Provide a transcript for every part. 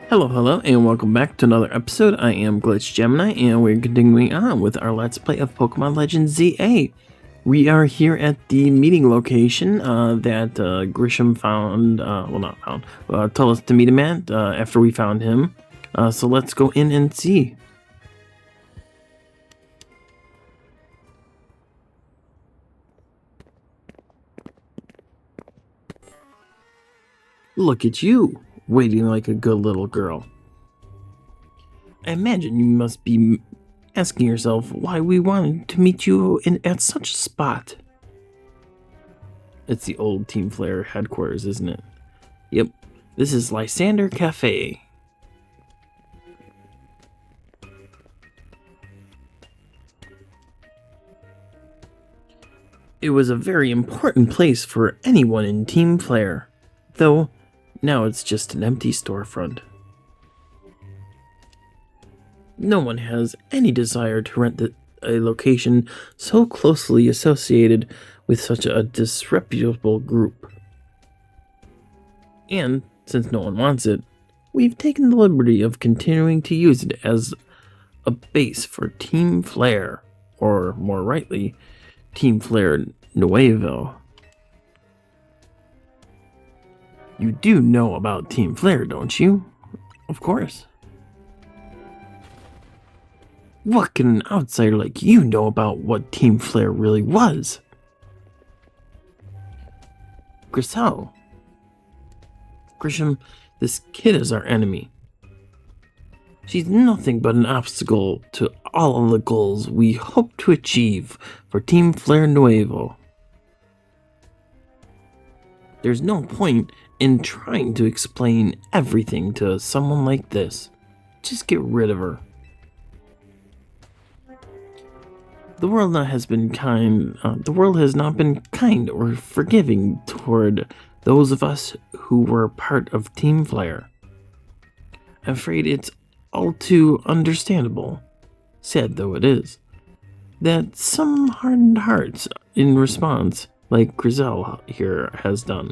Hello, and welcome back to another episode. I am GlitchedGemini, and we're continuing on with our Let's Play of Pokémon Legends Z-A. We are here at the meeting location that Grisham found, told us to meet him at after we found him. So let's go in and see. Look at you, waiting like a good little girl. I imagine you must be asking yourself why we wanted to meet you at such a spot. It's the old Team Flare headquarters, isn't it? Yep, this is Lysandre Cafe. It was a very important place for anyone in Team Flare, though now it's just an empty storefront. No one has any desire to rent a location so closely associated with such a disreputable group. And, since no one wants it, we've taken the liberty of continuing to use it as a base for Team Flare, or more rightly, Team Flare Nuevo. You do know about Team Flare, don't you? Of course. What can an outsider like you know about what Team Flare really was? Grisham, this kid is our enemy. She's nothing but an obstacle to all of the goals we hope to achieve for Team Flare Nuevo. There's no point in trying to explain everything to someone like this. Just get rid of her. The world has not been kind or forgiving toward those of us who were part of Team Flare. I'm afraid it's all too understandable, sad though it is, that some hardened hearts in response, like Grizel here has done.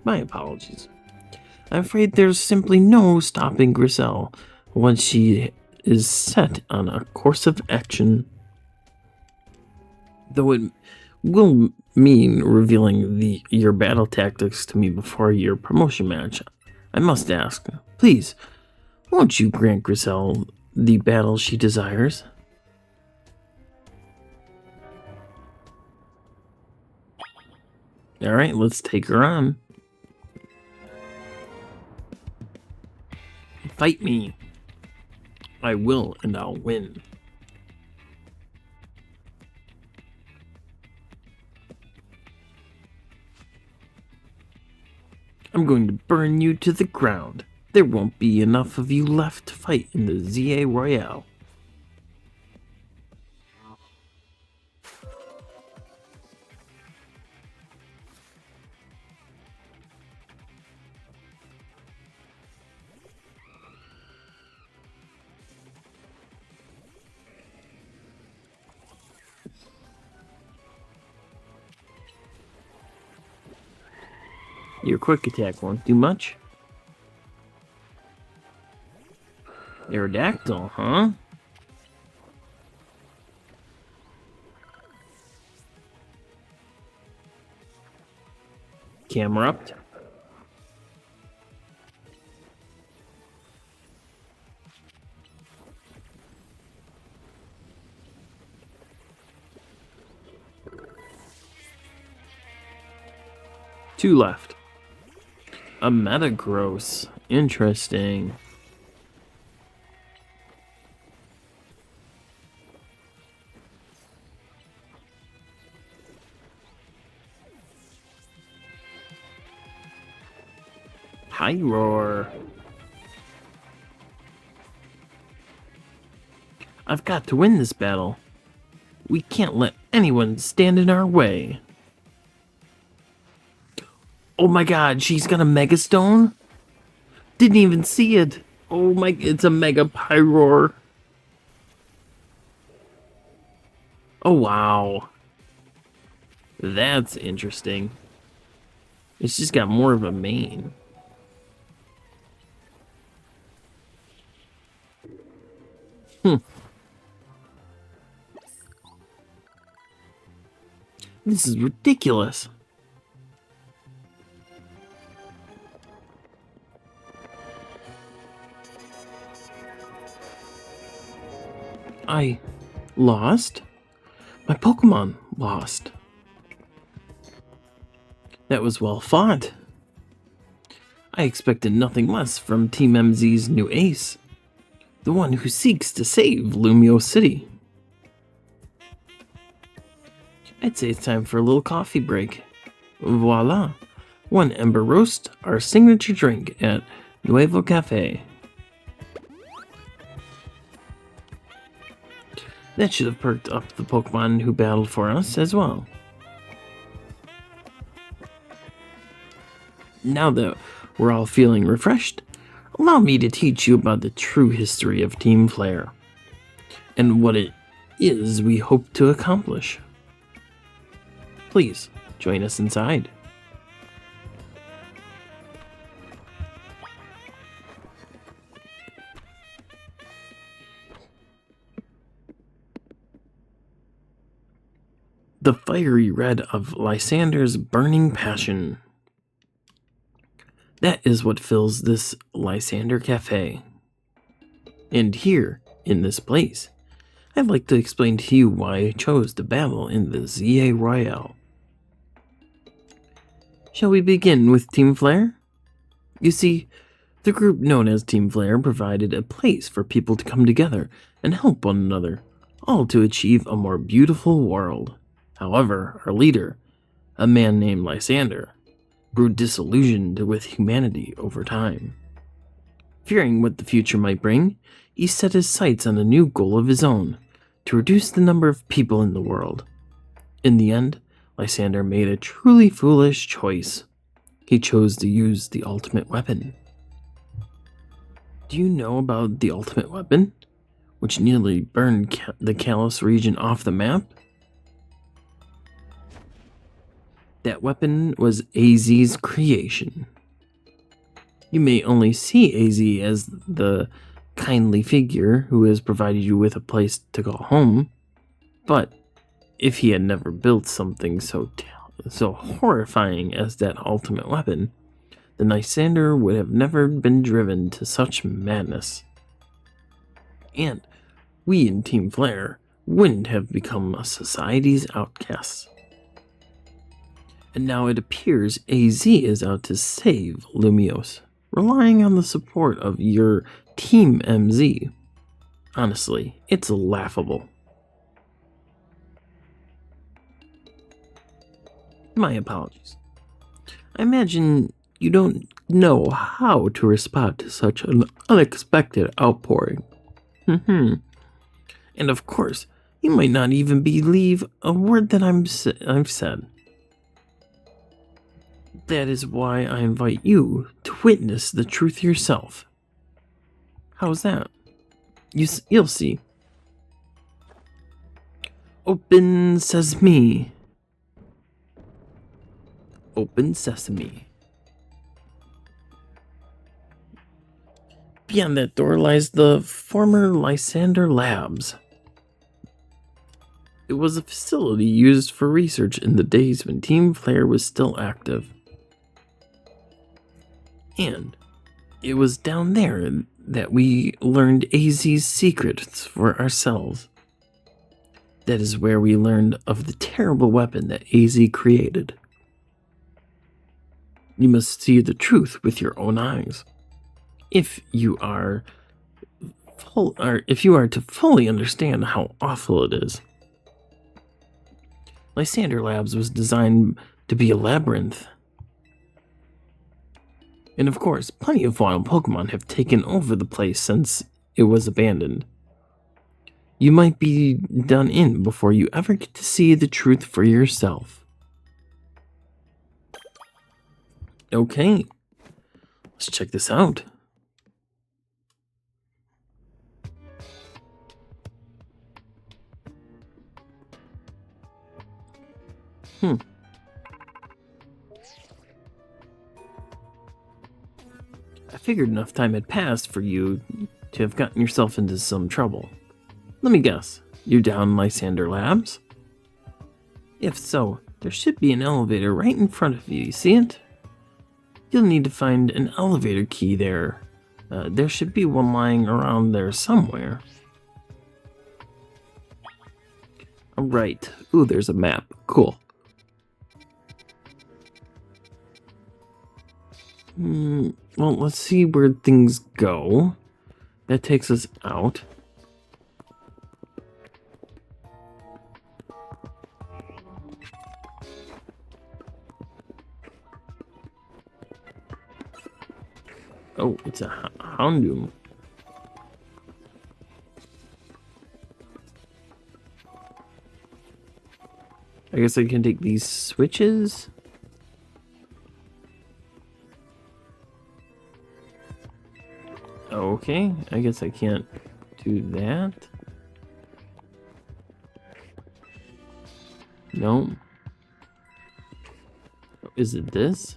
My apologies. I'm afraid there's simply no stopping Grizel once she is set on a course of action. Though it will mean revealing your battle tactics to me before your promotion match, I must ask, please, won't you grant Grizel the battle she desires? Alright, let's take her on. Fight me. I will, and I'll win. I'm going to burn you to the ground. There won't be enough of you left to fight in the Z-A Royale. Your quick attack won't do much. Aerodactyl, huh? Camerupt. Two left. A Metagross. Interesting. High Roar. I've got to win this battle. We can't let anyone stand in our way. Oh my god, she's got a Mega Stone? Didn't even see it. Oh my, it's a Mega Pyroar. Oh, wow. That's interesting. It's just got more of a mane. This is ridiculous. I lost? My Pokemon lost. That was well fought. I expected nothing less from Team MZ's new ace, the one who seeks to save Lumiose City. I'd say it's time for a little coffee break. Voila! One Ember Roast, our signature drink at Nuevo Cafe. That should have perked up the Pokemon who battled for us as well. Now that we're all feeling refreshed, allow me to teach you about the true history of Team Flare and what it is we hope to accomplish. Please join us inside. The fiery red of Lysandre's burning passion. That is what fills this Lysandre Cafe. And here, in this place, I'd like to explain to you why I chose to battle in the Z-A Royale. Shall we begin with Team Flare? You see, the group known as Team Flare provided a place for people to come together and help one another, all to achieve a more beautiful world. However, our leader, a man named Lysandre, grew disillusioned with humanity over time. Fearing what the future might bring, he set his sights on a new goal of his own, to reduce the number of people in the world. In the end, Lysandre made a truly foolish choice. He chose to use the ultimate weapon. Do you know about the ultimate weapon, which nearly burned the Kalos region off the map? That weapon was AZ's creation. You may only see AZ as the kindly figure who has provided you with a place to call home, but if he had never built something so horrifying as that ultimate weapon, then Lysandre would have never been driven to such madness. And we in Team Flare wouldn't have become society's outcasts. And now it appears AZ is out to save Lumiose, relying on the support of your Team MZ. Honestly, it's laughable. My apologies. I imagine you don't know how to respond to such an unexpected outpouring. And of course, you might not even believe a word that I've said. That is why I invite you to witness the truth yourself. How's that? You'll see. Open sesame. Open sesame. Beyond that door lies the former Lysandre Labs. It was a facility used for research in the days when Team Flare was still active. And it was down there that we learned AZ's secrets for ourselves. That is where we learned of the terrible weapon that AZ created. You must see the truth with your own eyes. If you are to fully understand how awful it is. Lysandre Labs was designed to be a labyrinth. And of course, plenty of wild Pokemon have taken over the place since it was abandoned. You might be done in before you ever get to see the truth for yourself. Okay, let's check this out. Hmm. I figured enough time had passed for you to have gotten yourself into some trouble. Let me guess, you're down in Lysandre Labs? If so, there should be an elevator right in front of you see it? You'll need to find an elevator key there. There should be one lying around there somewhere. Alright. Ooh, there's a map. Cool. Well, let's see where things go. That takes us out. Oh, it's a Houndoom. I guess I can take these switches. Okay, I guess I can't do that. No. Is it this?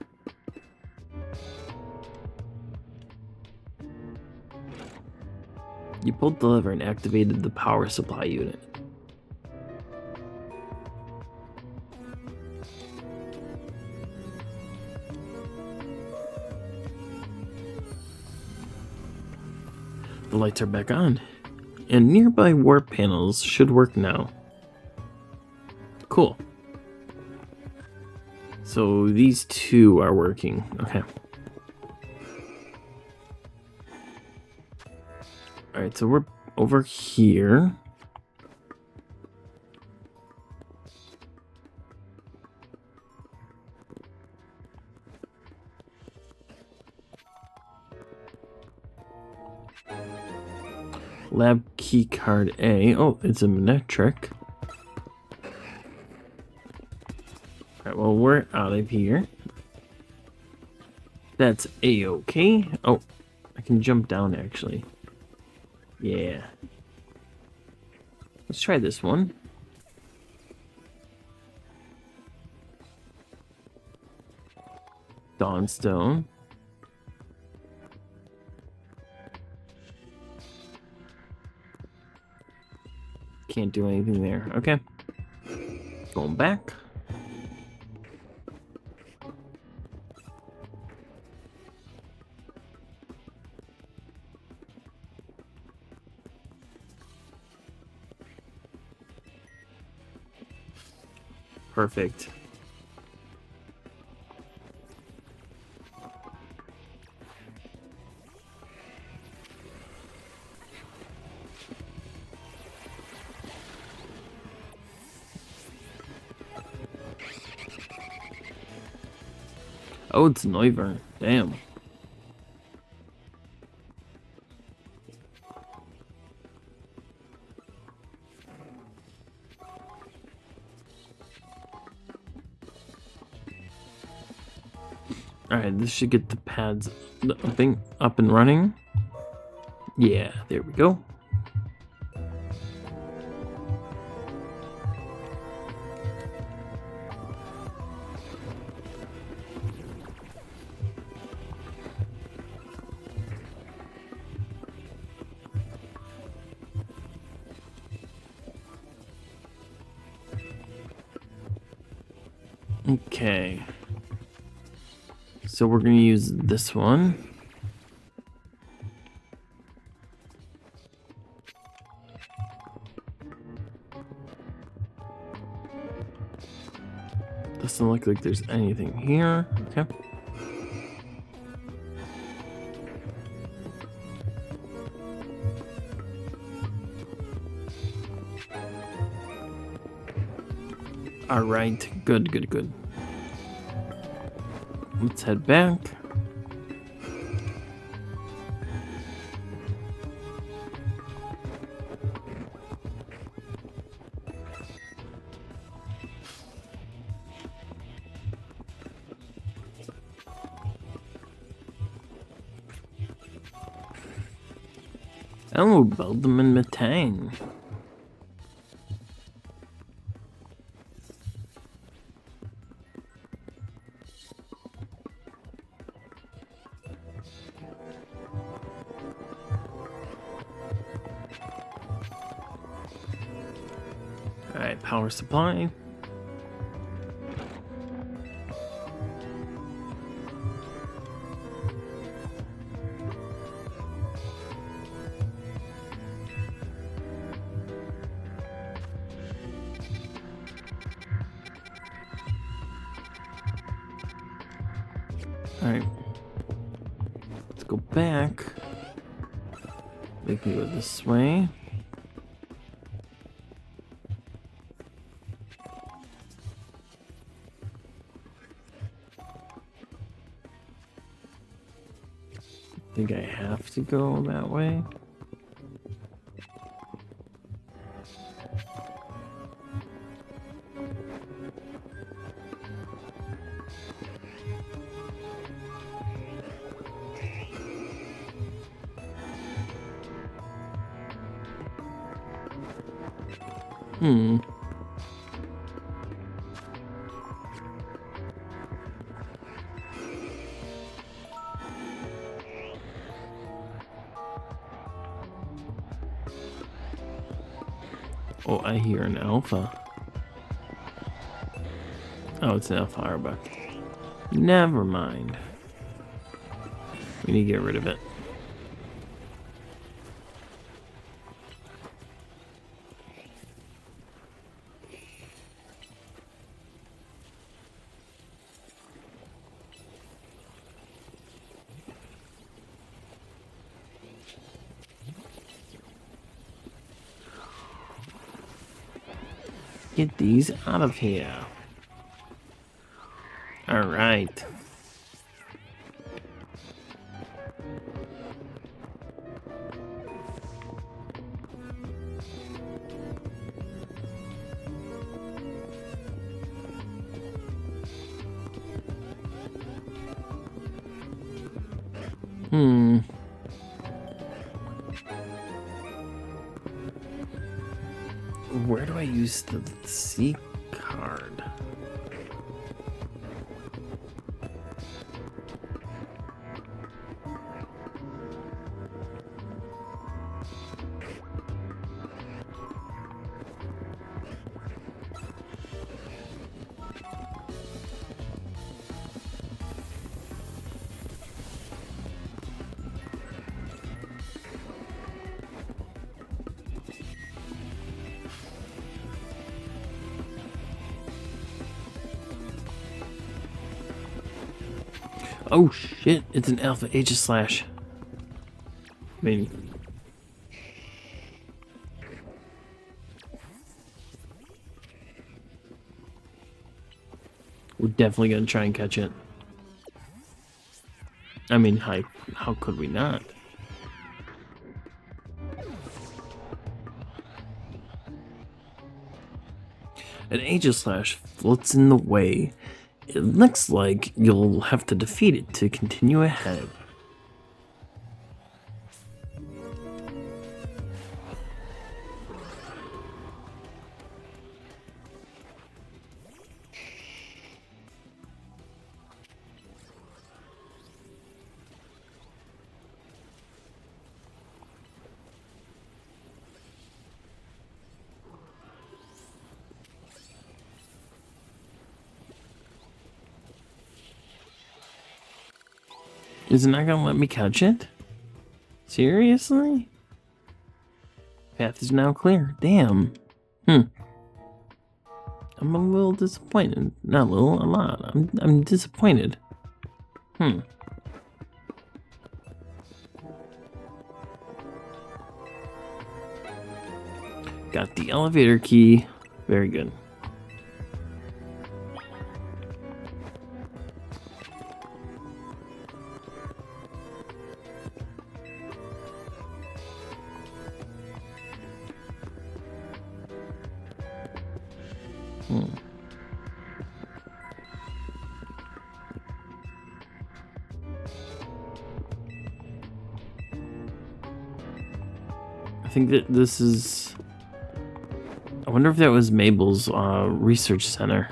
You pulled the lever and activated the power supply unit. The lights are back on, and nearby warp panels should work now. Cool. So these two are working. Okay. Alright, so we're over here. Lab key card A. Oh, it's a metric. Alright, well, we're out of here. That's A-okay. Oh, I can jump down actually. Yeah. Let's try this one. Dawnstone. Can't do anything there. Okay. Going back. Perfect. Oh, it's Noivern. Damn. Alright, this should get the pads up and running. Yeah, there we go. Okay. So we're going to use this one. Doesn't look like there's anything here. Okay. All right. Good, good, good. Let's head back. And we'll build them in Metang. Alright, power supply. Alright. Let's go back. We can go this way. I think I have to go that way. Oh, I hear an alpha. Oh, it's an alpha Arbuck. Never mind. We need to get rid of it. Get these out of here. All right. Where do I use the C card? Oh shit, it's an alpha Aegis-Slash. I mean, we're definitely gonna try and catch it. I mean, how could we not? An Aegis-Slash floats in the way. It looks like you'll have to defeat it to continue ahead. Is it not gonna let me catch it? Seriously? Path is now clear. Damn. I'm a little disappointed. Not a little, a lot. I'm disappointed. Got the elevator key. Very good. I think that this is... I wonder if that was Mabel's research center.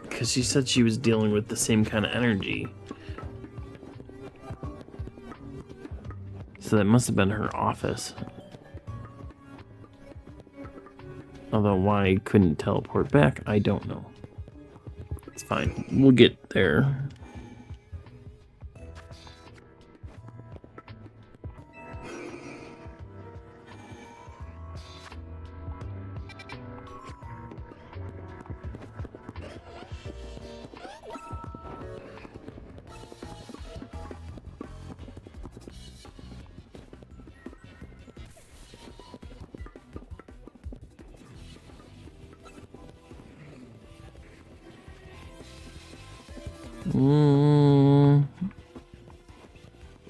Because she said she was dealing with the same kind of energy. So that must have been her office. Although why I couldn't teleport back, I don't know. It's fine. We'll get there.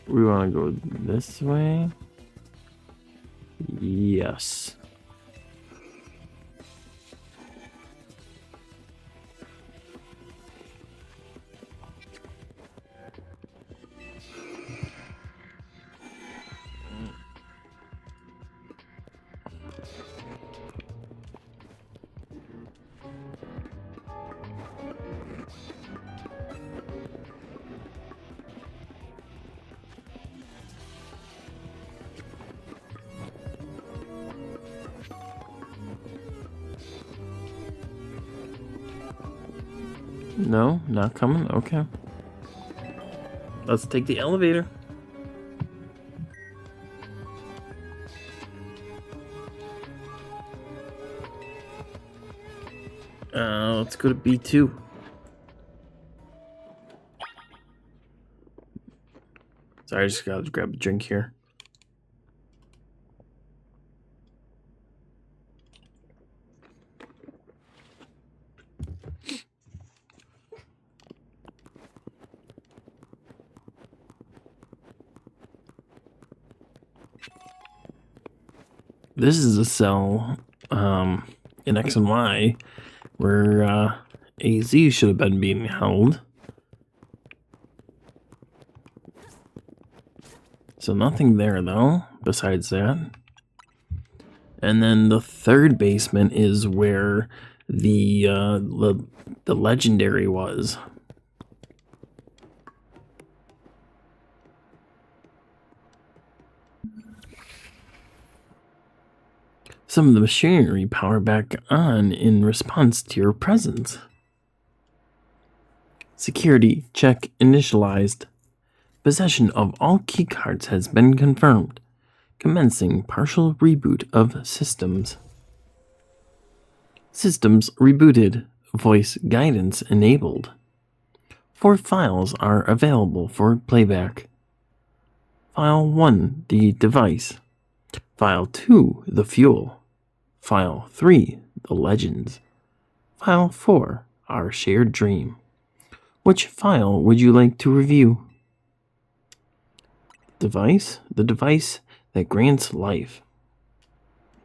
We want to go this way. Yes. No, not coming? Okay. Let's take the elevator. Let's go to B2. Sorry, I just gotta grab a drink here. This is a cell in X and Y where AZ should have been being held. So nothing there though, besides that. And then the third basement is where the legendary was. Some of the machinery power back on in response to your presence. Security check initialized. Possession of all keycards has been confirmed. Commencing partial reboot of systems. Systems rebooted. Voice guidance enabled. 4 files are available for playback. File 1, the device. File 2, the fuel. File 3, the legends. File 4, our shared dream. Which file would you like to review? Device? The device that grants life.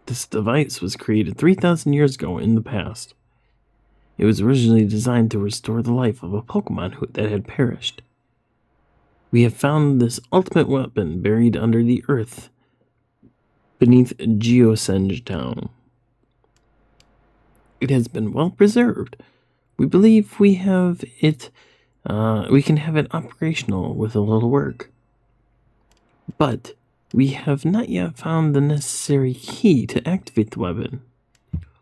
This device was created 3,000 years ago in the past. It was originally designed to restore the life of a Pokemon that had perished. We have found this ultimate weapon buried under the earth beneath Geosenge Town. It has been well preserved. We believe we have it. We can have it operational with a little work. But we have not yet found the necessary key to activate the weapon.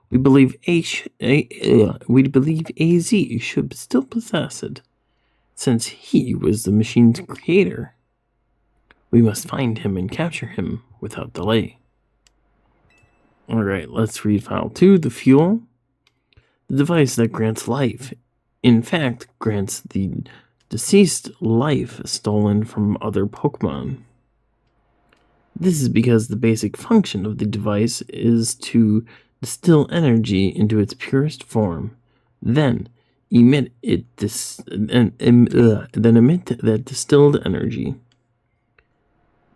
We believe AZ should still possess it, since he was the machine's creator. We must find him and capture him without delay. Alright, let's read file 2, the fuel. The device that grants life, in fact, grants the deceased life stolen from other Pokemon. This is because the basic function of the device is to distill energy into its purest form, then emit that distilled energy.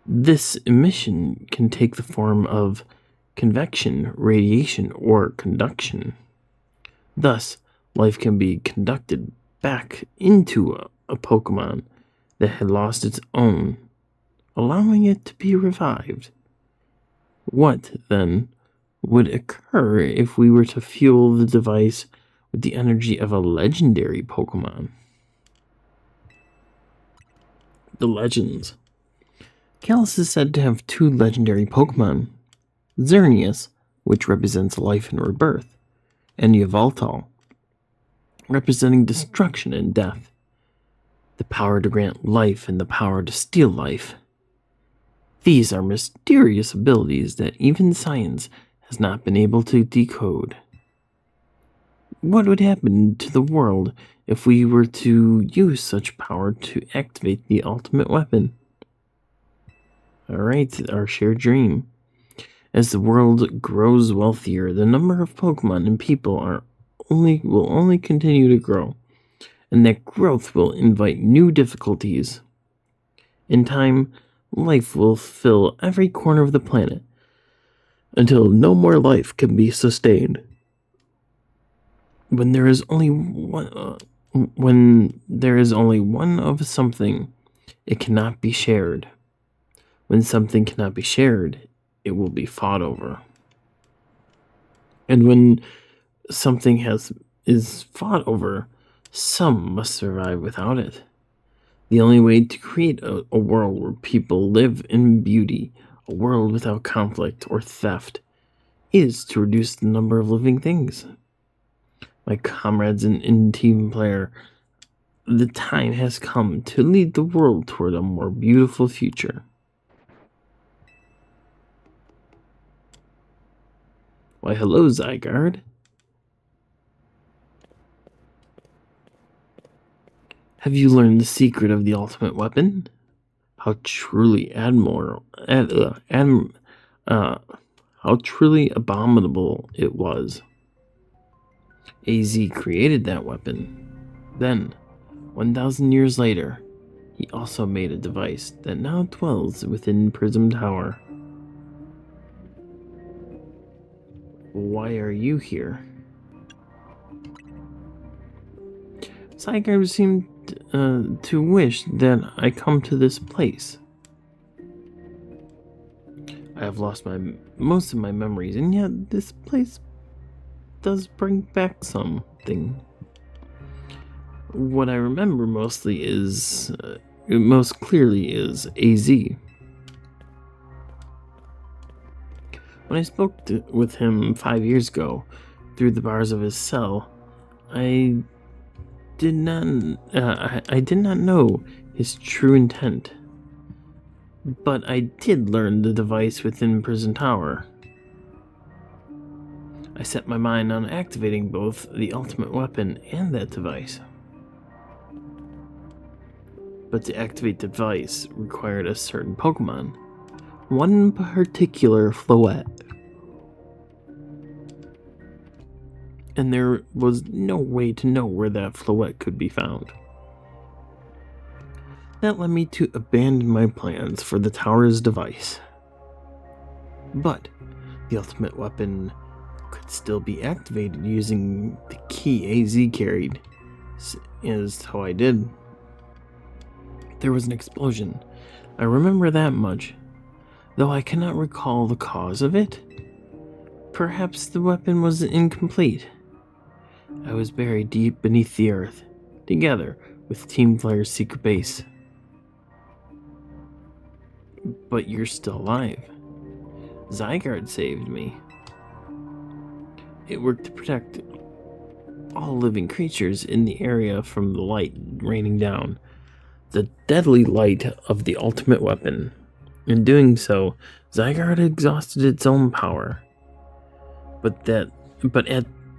This emission can take the form of convection, radiation, or conduction. Thus, life can be conducted back into a Pokemon that had lost its own, allowing it to be revived. What, then, would occur if we were to fuel the device with the energy of a legendary Pokemon? The legends. Kalos is said to have 2 legendary Pokemon, Xerneas, which represents life and rebirth, and Yveltal, representing destruction and death. The power to grant life and the power to steal life. These are mysterious abilities that even science has not been able to decode. What would happen to the world if we were to use such power to activate the ultimate weapon? Alright, our shared dream. As the world grows wealthier, the number of Pokemon and people will only continue to grow, and that growth will invite new difficulties. In time, life will fill every corner of the planet, until no more life can be sustained. When there is only one of something, it cannot be shared. When something cannot be shared, it will be fought over. And when something is fought over, some must survive without it. The only way to create a world where people live in beauty, a world without conflict or theft, is to reduce the number of living things. My comrades in Team Player, the time has come to lead the world toward a more beautiful future. Why, hello, Zygarde. Have you learned the secret of the ultimate weapon? How truly abominable it was. AZ created that weapon. Then, 1,000 years later, he also made a device that now dwells within Prism Tower. Why are you here? Zygarde seemed to wish that I come to this place. I have lost most of my memories, and yet this place does bring back something. What I remember most clearly is AZ. When I spoke with him 5 years ago through the bars of his cell, I did not know his true intent. But I did learn the device within Prison Tower. I set my mind on activating both the ultimate weapon and that device. But to activate the device required a certain Pokemon, one particular Floette. And there was no way to know where that Floette could be found. That led me to abandon my plans for the tower's device. But the ultimate weapon could still be activated using the key AZ carried, is how I did. There was an explosion. I remember that much, though I cannot recall the cause of it. Perhaps the weapon was incomplete. I was buried deep beneath the earth, together with Team Player's secret base. But you're still alive. Zygarde saved me. It worked to protect all living creatures in the area from the light raining down, the deadly light of the ultimate weapon. In doing so, Zygarde exhausted its own power. But at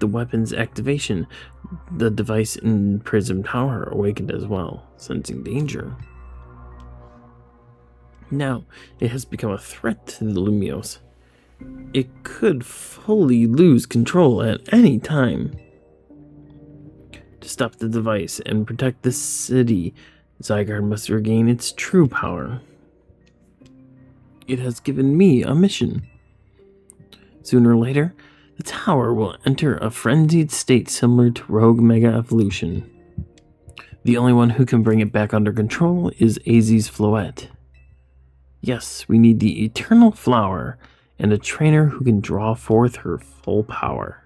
the weapon's activation, the device in Prism Tower awakened as well, sensing danger. Now, it has become a threat to the Lumiose. It could fully lose control at any time. To stop the device and protect the city, Zygarde must regain its true power. It has given me a mission. Sooner or later, the tower will enter a frenzied state similar to Rogue Mega Evolution. The only one who can bring it back under control is AZ's Floette. Yes, we need the Eternal Flower and a trainer who can draw forth her full power.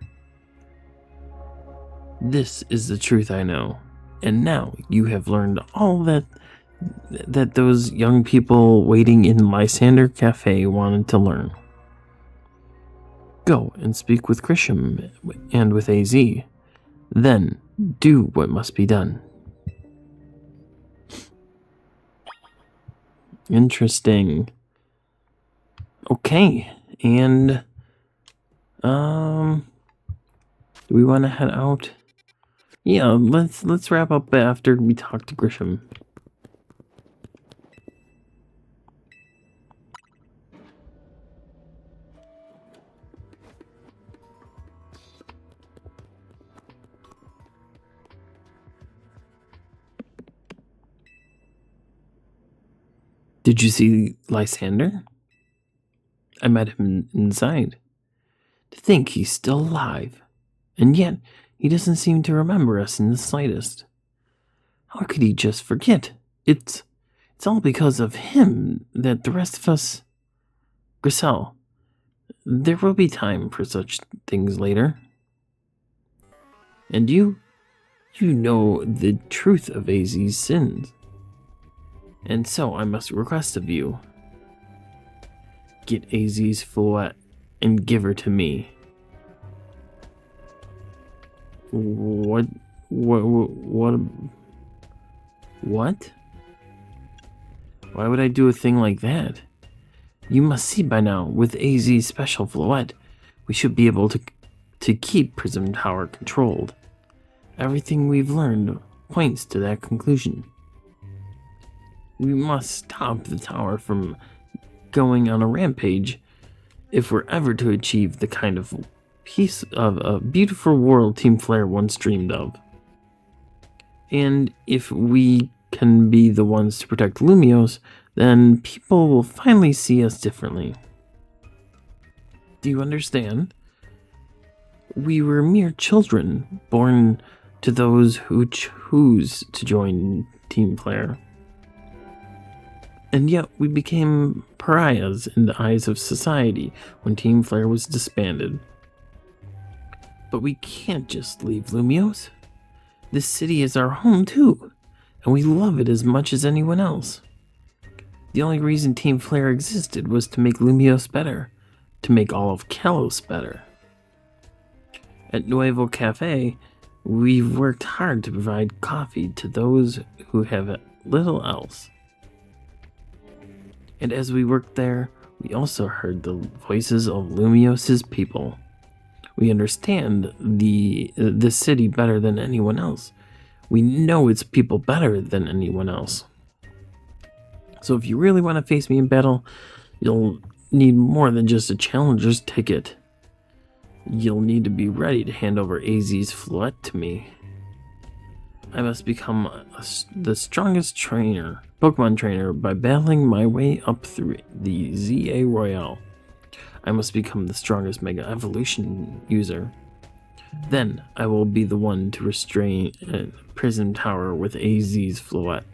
This is the truth I know, and now you have learned all that those young people waiting in Lysandre Cafe wanted to learn. Go and speak with Grisham and with AZ. Then do what must be done. Interesting. Okay, and do we want to head out? Yeah, let's wrap up after we talk to Grisham. Did you see Lysandre? I met him inside. To think he's still alive, and yet he doesn't seem to remember us in the slightest. How could he just forget? It's all because of him that the rest of us... Grisel, there will be time for such things later. And you know the truth of AZ's sins. And so I must request of you, get AZ's fouet and give her to me. What? Why would I do a thing like that? You must see by now, with AZ's special fouet, we should be able to keep Prism Tower controlled. Everything we've learned points to that conclusion. We must stop the tower from going on a rampage if we're ever to achieve the kind of piece of a beautiful world Team Flare once dreamed of. And if we can be the ones to protect Lumiose, then people will finally see us differently. Do you understand? We were mere children, born to those who choose to join Team Flare. And yet we became pariahs in the eyes of society when Team Flare was disbanded. But we can't just leave Lumiose. This city is our home too, and we love it as much as anyone else. The only reason Team Flare existed was to make Lumiose better, to make all of Kalos better. At Nuevo Cafe, we've worked hard to provide coffee to those who have little else. And as we worked there, we also heard the voices of Lumiose's people. We understand the city better than anyone else. We know its people better than anyone else. So if you really want to face me in battle, you'll need more than just a challenger's ticket. You'll need to be ready to hand over AZ's fouet to me. I must become the strongest Pokemon trainer by battling my way up through the Z-A Royale. I must become the strongest Mega Evolution user. Then I will be the one to restrain Prism Tower with AZ's fouet.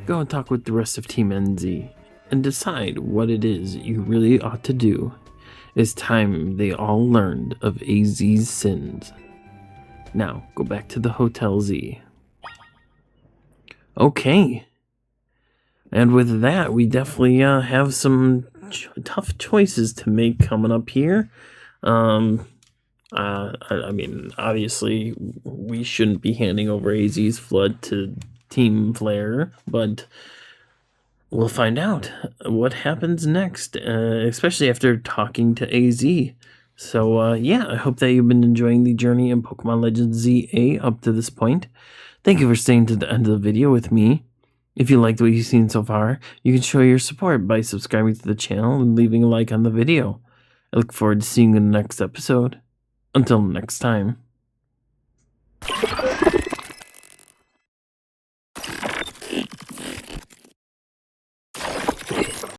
Go and talk with the rest of Team NZ and decide what it is you really ought to do. It's time they all learned of AZ's sins. Now, go back to the Hotel Z. Okay. And with that, we definitely have some tough choices to make coming up here. I mean, obviously, we shouldn't be handing over AZ's fouet to Team Flare, but we'll find out what happens next, especially after talking to AZ. So, yeah, I hope that you've been enjoying the journey in Pokemon Legends Z-A up to this point. Thank you for staying to the end of the video with me. If you liked what you've seen so far, you can show your support by subscribing to the channel and leaving a like on the video. I look forward to seeing you in the next episode. Until next time.